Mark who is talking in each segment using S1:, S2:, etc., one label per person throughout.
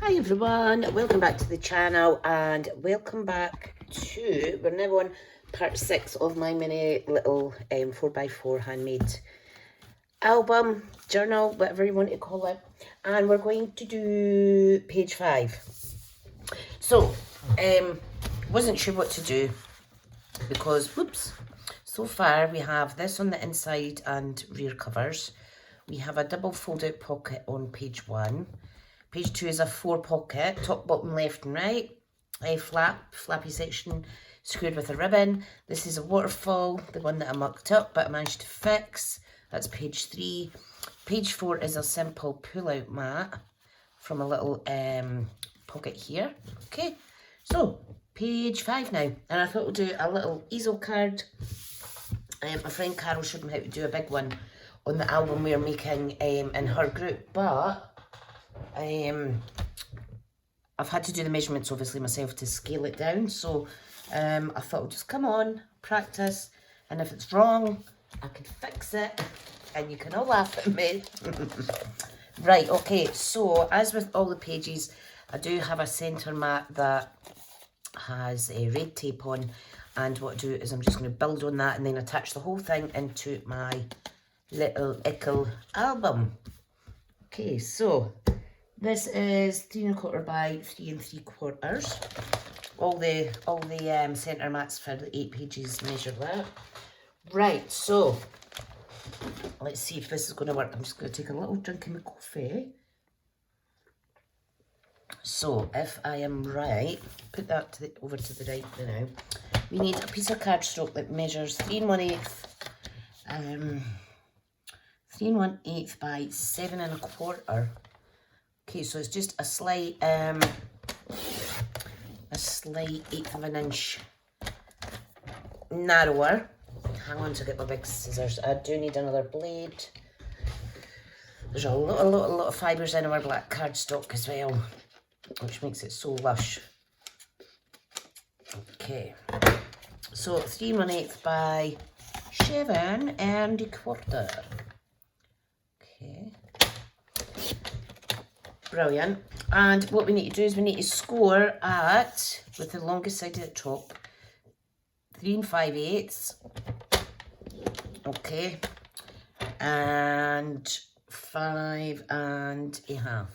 S1: Hi everyone, welcome back to the channel and welcome back to, we're now on part 6 of my mini little 4x4 handmade album, journal, whatever you want to call it, and we're going to do page 5. So, wasn't sure what to do because, whoops, so far we have this on the inside and rear covers. We have a double fold out pocket on page 1. Page 2 is a 4 pocket, top, bottom, left and right. A flappy section screwed with a ribbon. This is a waterfall, the one that I mucked up but I managed to fix. That's page 3. Page 4 is a simple pull-out mat from a little pocket here. Okay, so page 5 now. And I thought we'll do a little easel card. My friend Carol showed me how to do a big one on the album we're making in her group, but I've had to do the measurements obviously myself to scale it down, so I thought I'll just come on, practice, and if it's wrong I can fix it and you can all laugh at me. Right, okay, so as with all the pages, I do have a centre mat that has a red tape on, and what I do is I'm just going to build on that and then attach the whole thing into my little ickle album. Okay, so this is 3 1/4 by 3 3/4. All the centre mats for the 8 pages measure that. Right, so let's see if this is going to work. I'm just going to take a little drink of my coffee. So if I am right, put that over to the right now. We need a piece of cardstock that measures 3 1/8, 3 1/8 by 7 1/4. Okay, so it's just a slight 1/8 of an inch narrower. Hang on to get my big scissors. I do need another blade. There's a lot of fibres in our black cardstock as well, which makes it so lush. Okay, so 3 1/8 by 7 1/4. Okay. Brilliant. And what we need to do is we need to score at, with the longest side at the top, 3 5/8. Okay. And 5 1/2.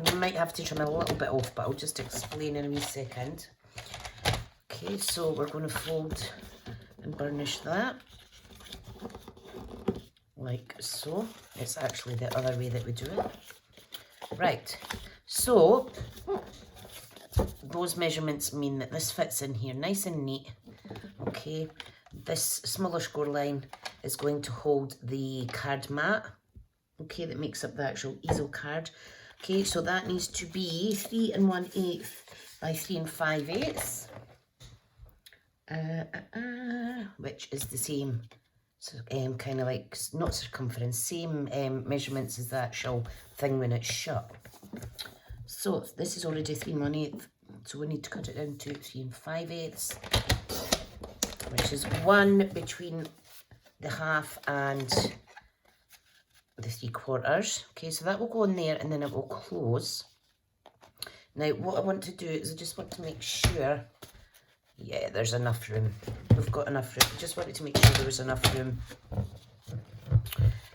S1: You might have to trim a little bit off, but I'll just explain in a wee second. Okay, so we're going to fold and burnish that. Like so. It's actually the other way that we do it. Right, so those measurements mean that this fits in here nice and neat. Okay, this smaller score line is going to hold the card mat, okay, that makes up the actual easel card. Okay, so that needs to be 3 1/8 by 3 5/8, which is the same. So, kind of like, not circumference, same measurements as the actual thing when it's shut. So this is already 3 1/8, so we need to cut it down to 3 5/8, which is 1 between the half and the 3/4. Okay, so that will go in there and then it will close. Now what I want to do is I just want to make sure, yeah, there's enough room. We've got enough room. Just wanted to make sure there was enough room.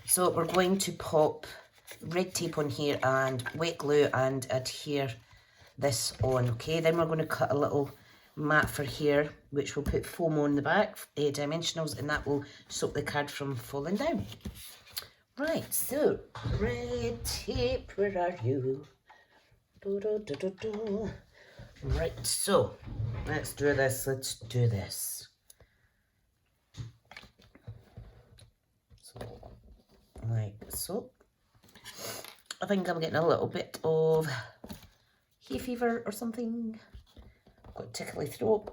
S1: So we're going to pop red tape on here and wet glue and adhere this on. Okay, then we're going to cut a little mat for here, which will put foam on the back, dimensionals, and that will stop the card from falling down. Right, so red tape, where are you? Do, do, do, do, do. Right, so let's do this. So, like so. I think I'm getting a little bit of hay fever or something. I've got a tickly throat.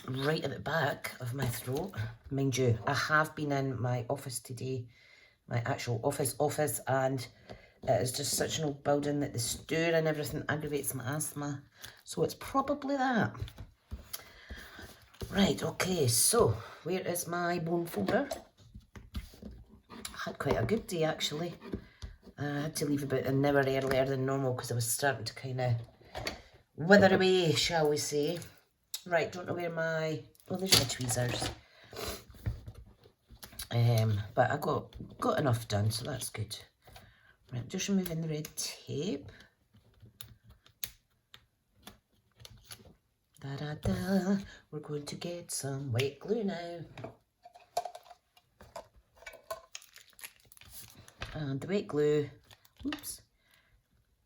S1: Right at the back of my throat. Mind you, I have been in my office today, my actual office, and it is just such an old building that the stir and everything aggravates my asthma. So it's probably that. Right, okay, so where is my bone folder? I had quite a good day actually. I had to leave about an hour earlier than normal because I was starting to kind of wither away, shall we say. Right, don't know where my... Oh, there's my tweezers. But I got enough done, so that's good. Right, just removing the red tape. Da-da-da. We're going to get some white glue now. And the white glue, oops,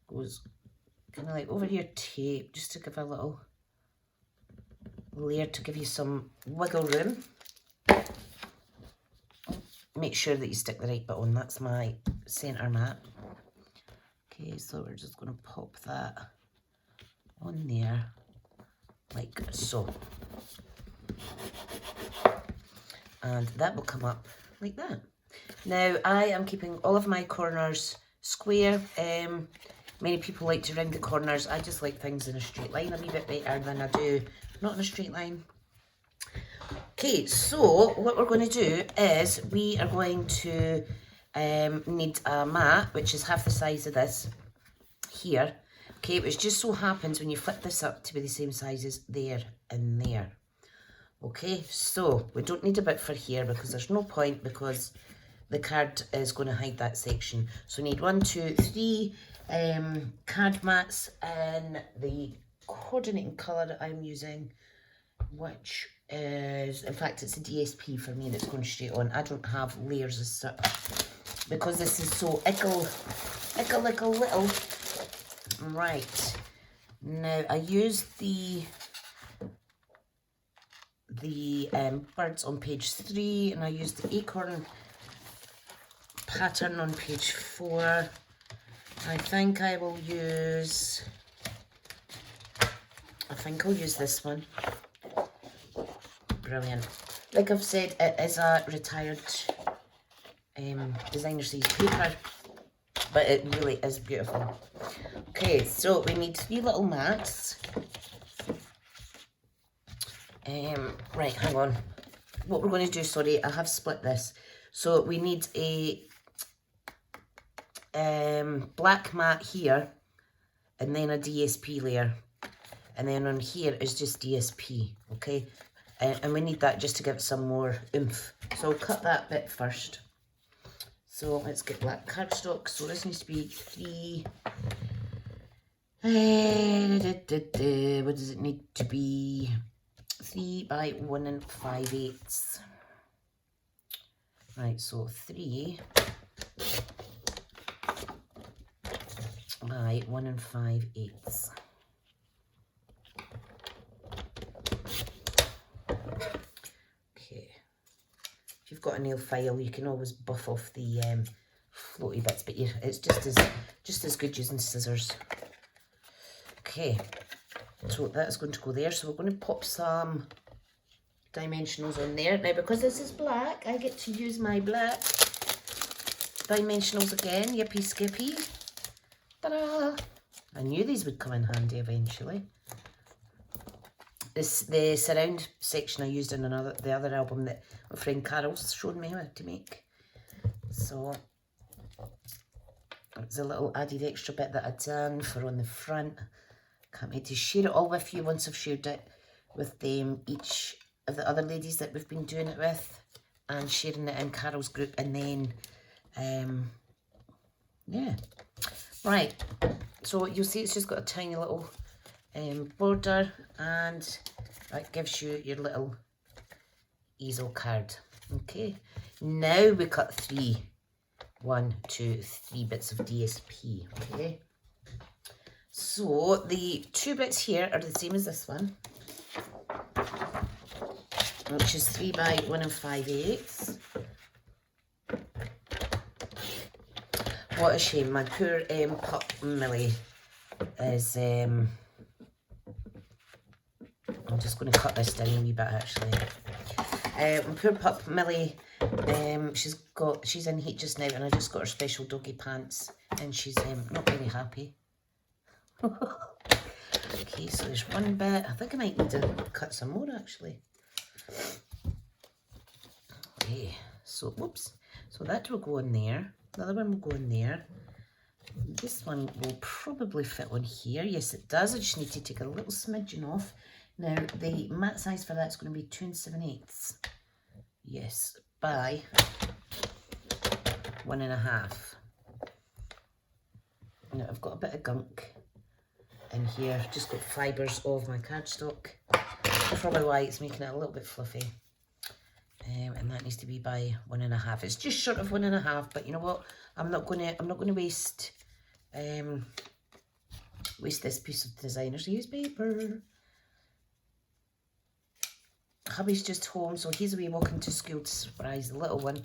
S1: goes kind of like over your tape, just to give a little layer to give you some wiggle room. Make sure that you stick the right bit on. That's my centre mat. Okay, so we're just going to pop that on there like so. And that will come up like that. Now, I am keeping all of my corners square. Many people like to round the corners. I just like things in a straight line a wee bit better than I do not in a straight line. Okay, so what we're going to do is we are going to need a mat, which is half the size of this here. Okay, which just so happens when you flip this up to be the same size as there and there. Okay, so we don't need a bit for here because there's no point, because the card is going to hide that section. So we need 1, 2, 3 card mats in the coordinating colour that I'm using, which is, in fact, it's a DSP for me and it's going straight on. I don't have layers as such because this is so ickle little. Right, now I used the birds on page 3 and I used the acorn pattern on page 4. I think I'll use this one. Brilliant. Like I've said, it is a retired designer size paper, but it really is beautiful. Okay, so we need 3 little mats. Right, hang on. What we're going to do, sorry, I have split this. So we need a black mat here, and then a DSP layer, and then on here is just DSP, okay? And we need that just to give it some more oomph. So I'll cut that bit first. So let's get black cardstock. So this needs to be 3. What does it need to be? 3 by 1 5/8. Right, so 3 by 1 5/8. Okay. If you've got a nail file, you can always buff off the floaty bits, but it's just as good using scissors. Okay. So that's going to go there. So we're going to pop some dimensionals on there. Now, because this is black, I get to use my black dimensionals again. Yippee skippy. Ta-da! I knew these would come in handy eventually. The surround section I used in the other album that my friend Carol's showed me how to make. So it's a little added extra bit that I've done for on the front. Can't wait to share it all with you once I've shared it with each of the other ladies that we've been doing it with, and sharing it in Carol's group, and then yeah, right, so you'll see it's just got a tiny little border, and that gives you your little easel card. Okay, now we cut 1, 2, 3 bits of DSP. Okay, so the 2 bits here are the same as this one, which is 3 by 1 5/8. What a shame, my poor pup Millie is, I'm just going to cut this down a wee bit actually. My poor pup Millie, she's in heat just now, and I just got her special doggy pants, and she's not very happy. Okay, so there's one bit. I think I might need to cut some more actually. Okay, so whoops. So that will go in there. The other one will go in there. This one will probably fit on here. Yes, it does. I just need to take a little smidgen off. Now, the mat size for that's going to be 2 7/8. Yes, by 1.5. Now, I've got a bit of gunk in here. Just got fibres of my cardstock. Probably why it's making it a little bit fluffy. And that needs to be by 1.5. It's just short of 1.5, but you know what? I'm not gonna waste this piece of designer's used paper. Hubby's just home, so he's away walking to school to surprise the little one.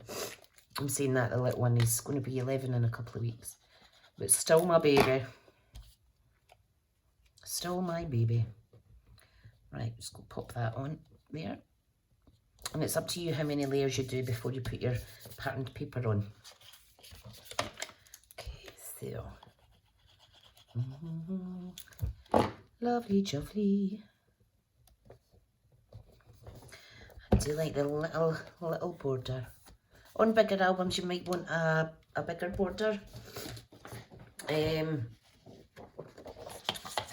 S1: I'm saying that the little one is going to be 11 in a couple of weeks, but still my baby. Still my baby. Right, just go pop that on there. And it's up to you how many layers you do before you put your patterned paper on. Okay, so. Lovely jubbly. I do like the little border. On bigger albums you might want a bigger border.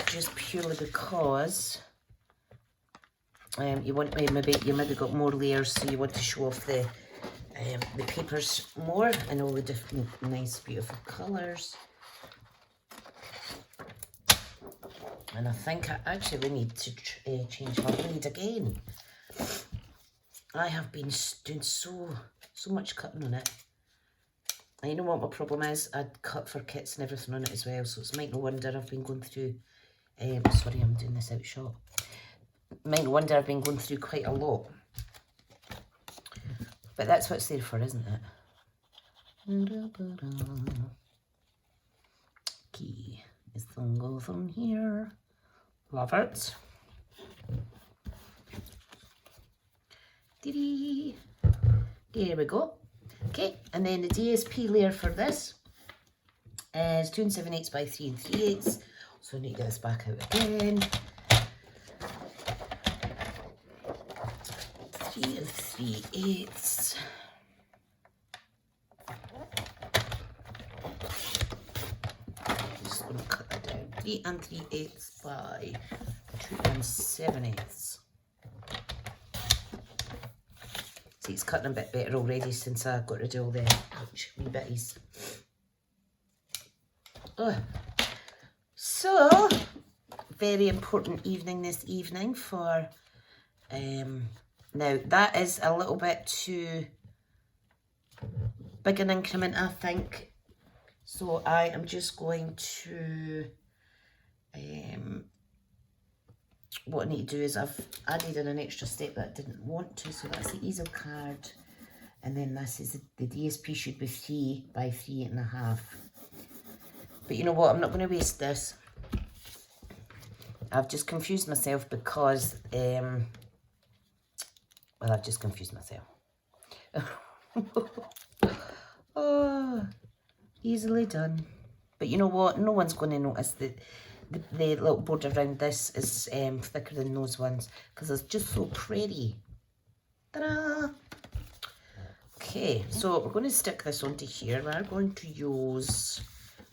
S1: Just purely because you want you maybe got more layers, so you want to show off the papers more and all the different nice beautiful colours. And I think I actually need to change my blade again. I have been doing so much cutting on it. And you know what my problem is? I'd cut for kits and everything on it as well, so it's might no wonder I've been going through, sorry, I'm doing this out shot. Might no wonder I've been going through quite a lot. But that's what it's there for, isn't it? Okay, this thing goes on here. Love it. There we go. Okay, and then the DSP layer for this is 2 7/8 by 3 3/8. So I need to get this back out again. 3 3/8. Just going to cut that down. 3 3/8 by 2 7/8. See, it's cutting a bit better already since I got rid of all the wee bitties. Oh. So, very important evening this evening for, now that is a little bit too big an increment, I think. So I am just going to, what I need to do is I've added in an extra step that I didn't want to, so that's the easel card, and then this is the DSP should be 3 by 3.5. But you know what, I'm not going to waste this. I've just confused myself because, well, I've just confused myself. Oh, easily done. But you know what, no one's going to notice that the little border around this is thicker than those ones because it's just so pretty. Ta-da! Okay, so we're going to stick this onto here. We're going to use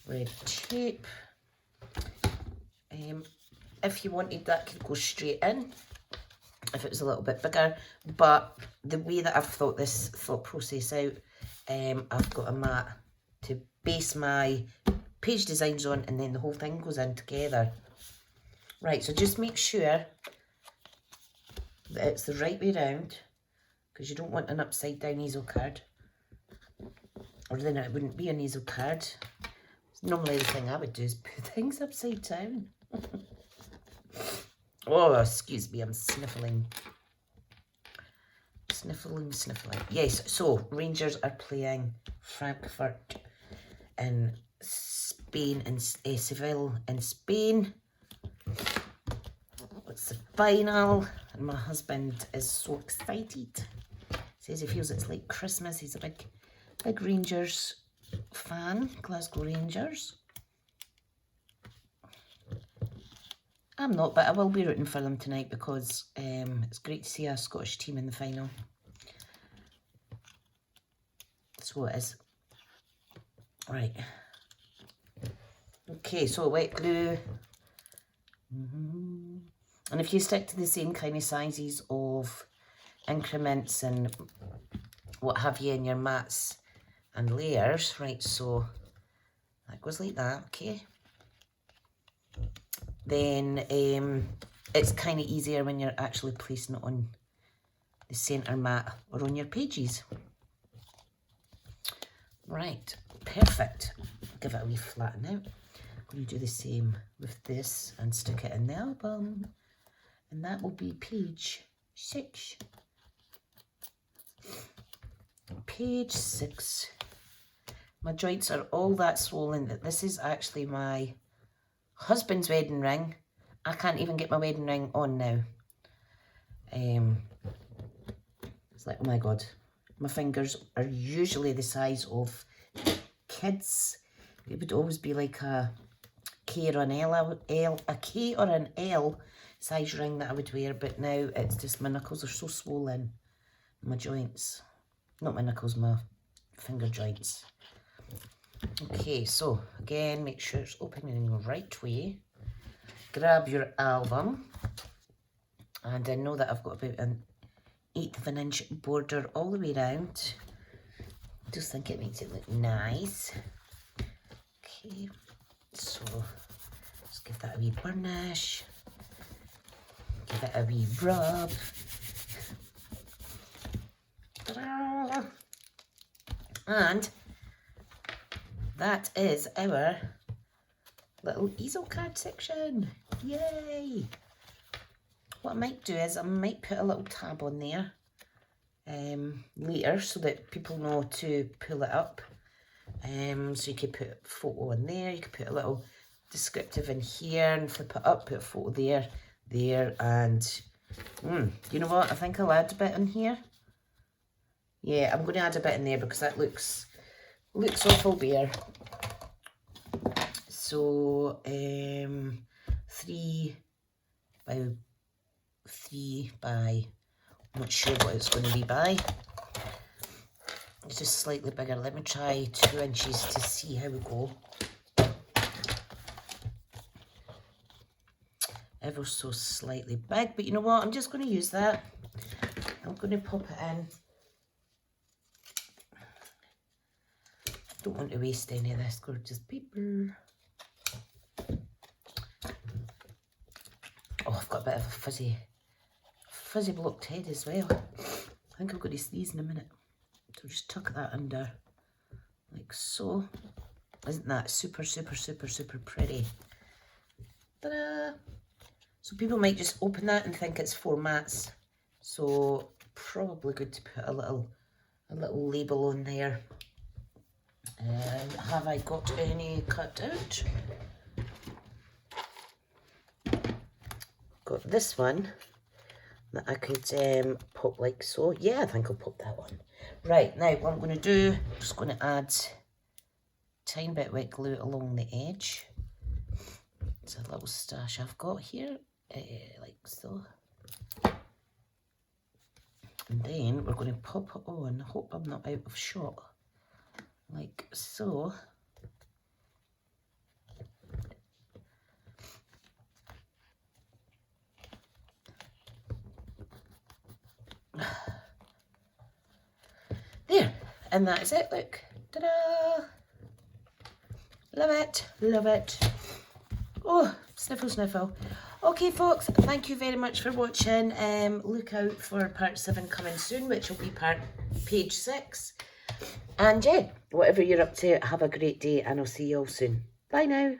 S1: red tape. If you wanted, that could go straight in if it was a little bit bigger, but the way that I've thought this thought process out, I've got a mat to base my page designs on, and then the whole thing goes in together. Right, so just make sure that it's the right way around, because you don't want an upside down easel card, or then it wouldn't be an easel card. Normally the thing I would do is put things upside down. Oh, excuse me, I'm sniffling. Sniffling. Yes, so Rangers are playing Frankfurt in Spain, in Seville in Spain. It's the final, and my husband is so excited. Says he feels it's like Christmas. He's a big Rangers fan, Glasgow Rangers. I'm not, but I will be rooting for them tonight because it's great to see a Scottish team in the final. So it is. Right. Okay, so wet glue. And if you stick to the same kind of sizes of increments and what have you in your mats and layers, right, so that goes like that, okay. Then it's kind of easier when you're actually placing it on the centre mat or on your pages. Right, perfect. Give it a wee flatten out. I'm going to do the same with this and stick it in the album. And that will be page 6. Page 6. My joints are all that swollen that this is actually my husband's wedding ring. I can't even get my wedding ring on now. It's like, oh my God. My fingers are usually the size of kids. It would always be like a K or an L size ring that I would wear, but now it's just my knuckles are so swollen. My joints, not my knuckles, my finger joints. Okay, so again, make sure it's open in the right way. Grab your album, and I know that I've got about an 1/8 of an inch border all the way around. Just think it makes it look nice. Okay, so let's give that a wee burnish. Give it a wee rub. And that is our little easel card section. Yay! What I might do is I might put a little tab on there later so that people know to pull it up. So you could put a photo in there, you could put a little descriptive in here and flip it up, put a photo there, and you know what, I think I'll add a bit in here. Yeah, I'm going to add a bit in there because that looks awful bare. So 3 by 3 by, I'm not sure what it's going to be by. It's just slightly bigger. Let me try 2 inches to see how we go. Ever so slightly big, but you know what? I'm just going to use that. I'm going to pop it in. Don't want to waste any of this gorgeous paper. Oh, I've got a bit of a fuzzy blocked head as well. I think I'm going to sneeze in a minute. So just tuck that under, like so. Isn't that super, super, super, super pretty? Ta-da! So people might just open that and think it's 4 mats. So probably good to put a little label on there. Have I got any cut out? Got this one that I could pop like so. Yeah, I think I'll pop that one. Right, now what I'm going to do, I'm just going to add a tiny bit of wet glue along the edge. It's a little stash I've got here, like so. And then we're going to pop it on. I hope I'm not out of shot. Like so. There, and that is it, look. Ta-da! Love it, love it. Oh, sniffle, sniffle. Okay, folks, thank you very much for watching. Look out for part 7 coming soon, which will be page 6. And yeah, whatever you're up to, have a great day, and I'll see you all soon. Bye now.